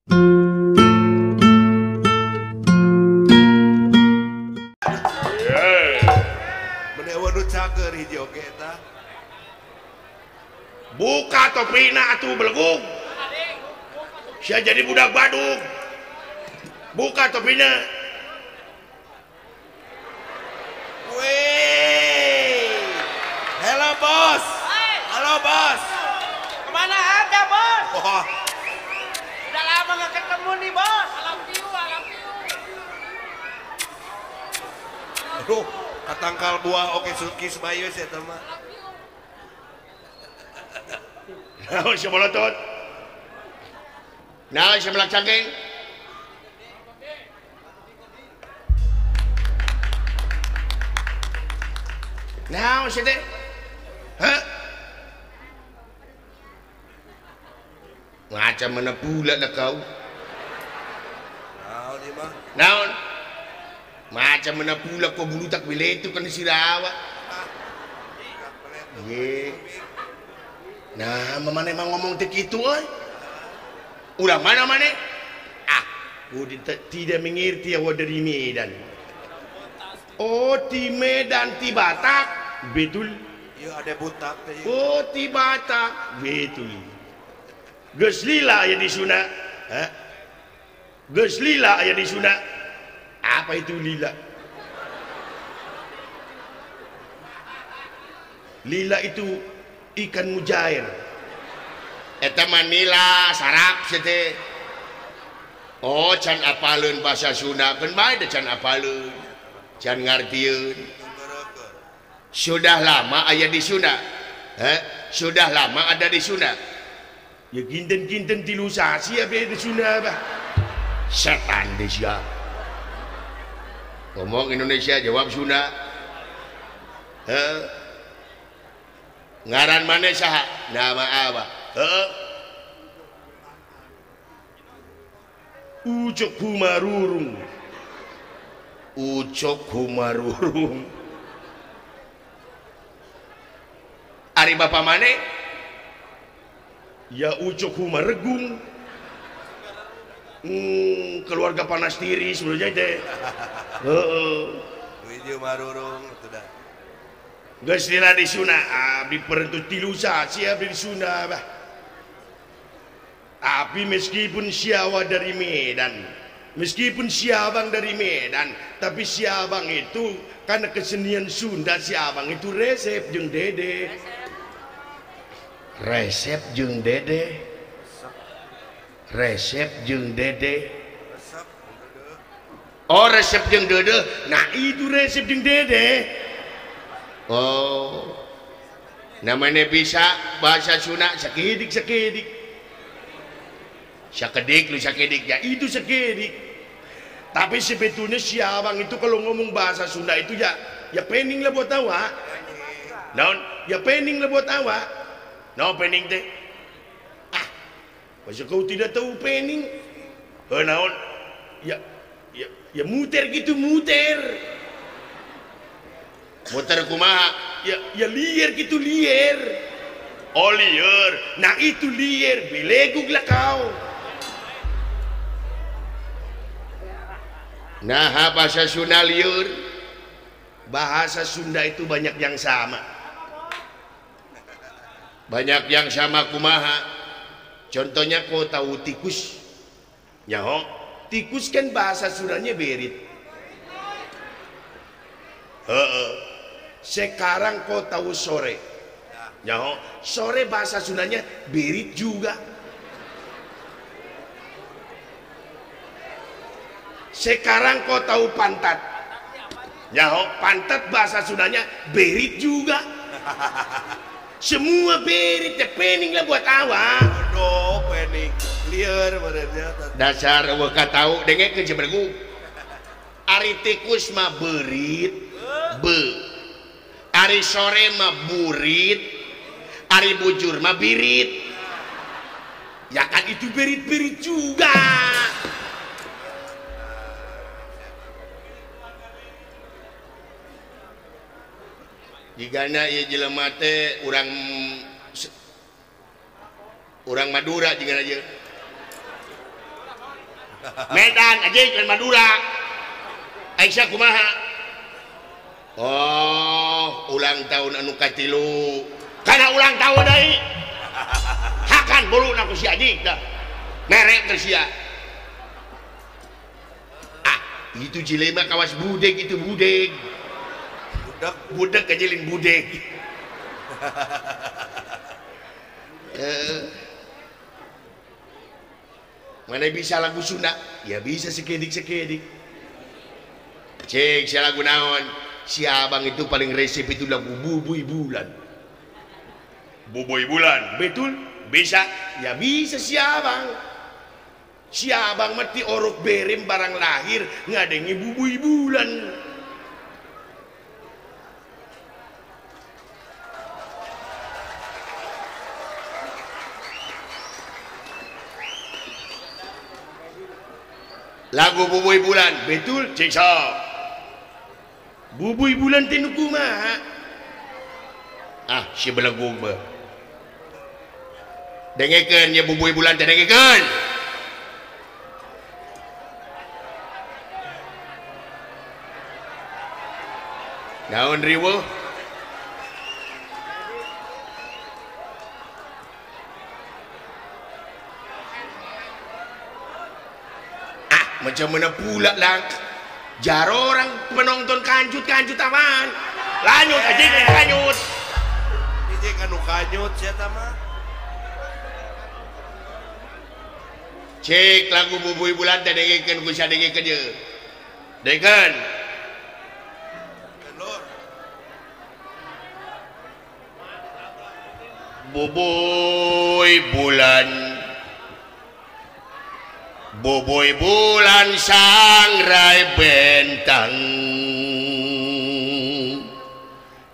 Buka topina atuh belegug. Sia jadi budak Badung. Buka topina. Wih. Halo bos. Halo bos. Kemana aja bos? Oh. Udah lama gak ketemu nih bos. Aduh, katangkal buah oke suki sebayu saya teman. Naon si bolotot? Naon si belak cangking? Naon si teh? Hah? Macam mana pula dah kau? Naon ni mah? Naon? Macam mana pula kau bulu tak bila itu kan si rawat? Ye. Nah, mana emang ngomong begitu, udah mana? Tidak mengerti awak dari Medan. Oh, di Medan, di Batak, betul. Iya ada Batak. Oh, di Batak, betul. Geus lila aya di Sunda. Hah? Geus lila aya di Sunda. Apa itu lila? Lila itu ikan mujair. Eta manila sarap sete. Oh, can apaleun bahasa Sunda kan bae da can apaleun. Can ngartieun. Sudah lama aya di Sunda. Sudah lama ada di Sunda. Ya ginten-ginten tilu sasi abe di Sunda bah. Setan deh sia. Ngomong Indonesia jawab Sunda. Ngaran mana saha? Nama apa? Ucok Humarurung. Ucok Humarurung. Ari bapak mana? Ya Ucok Humaregung. Keluarga panas diri sebenarnya teh. Video marurung sudah. Geus lila di Sunda, abdi perentut tilu sasi abdi di Sunda bah. Tapi meskipun siawa dari Medan, meskipun siabang dari Medan, tapi siabang itu karena kesenian Sunda, siabang itu resep jeung dede. Resep jeung dede. Resep jeung dede. Oh, resep jeung dede. Nah, itu resep jeung dede. Oh, namanya bisa bahasa Sunda sakedik. Sakedik lu sakedik ya itu sakedik. Tapi sebetulnya siabang itu kalau ngomong bahasa Sunda itu ya pening lah buat awak. Naon? Ya pening lah buat awak. Naon pening teh? Masa kau tidak tahu pening? Naon? Ya muter gitu muter. Muter kumaha? Ya liar gitu liar. Oh liar. Nah itu liar. Belegug lah kau. Nah bahasa Sunda liar. Bahasa Sunda itu banyak yang sama. Banyak yang sama kumaha. Contohnya kau tahu tikus. Nyaho. Tikus kan bahasa Sundanya berit. Sekarang kau tahu sore. Nyaho, sore bahasa Sundanya berit juga. Sekarang kau tahu pantat. Nyaho, pantat bahasa Sundanya berit juga. Semua berit ya pening lah buat awak. Aduh, pening. Liar badannya. Dasar awak tahu dengek ke jebergu. Ari tikus mah berit. Ari sore mah burit, ari bujur mah birit. Ya kan itu berit-berit juga. Jigana ieu jelema teh urang Madura jigana ieu. Medan anjing dan Madura Aisyah kumaha oh ulang tahun anu katilu karena ulang tahun deui hakan buluna ku si adik dah merek ke sia itu jilema kawas budeg itu budeg budak kejelin budeg mana bisa lagu Sunda ya bisa sekedik cek si lagu naon si abang itu paling resep itu lagu Bubuy Bulan betul bisa ya bisa si abang mati orok berem barang lahir ngadengi Bubuy Bulan lagu Bubuy Bulan betul cek sok Bubuy Bulan tinu kumaha si belagu be dengekeun ya Bubuy Bulan teh dengekeun naon riweuh macam mana pula lang jar orang penonton kancut aman lanjut aja kancut DJ kanu kanyut siapa mah cek lagu Bubuy Bulan teh dengekeun ku sia dengekeun ye dengekeun Bubuy Bulan sangrai bentang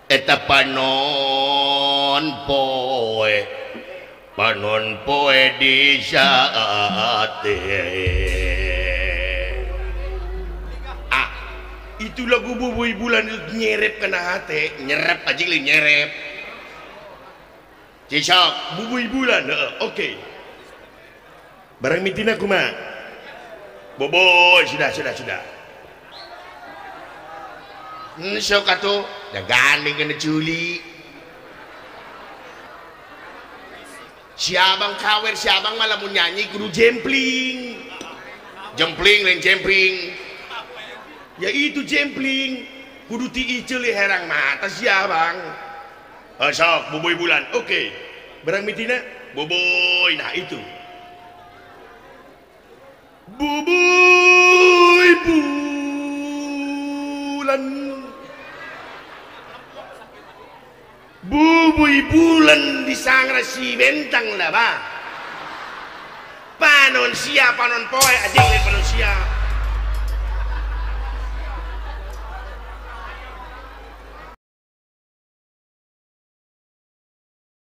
eta panon poe di saat itu lagu Bubuy Bulan itu nyerep kena hati nyerep aja li nyerep cicok Bubuy Bulan oke. Barang mitina kumaha Boboy sudah sok atuh da gandeng kena culi si abang kawer si abang malah mau nyanyi kudu jempling lain jempling ya itu jempling kudu tiiceu herang mata si abang sok Bubuy Bulan oke. Barang mitina Boboy nah itu Bubuy Bulan di sangra si bentang lah bah panon sia panon poe aja panon sia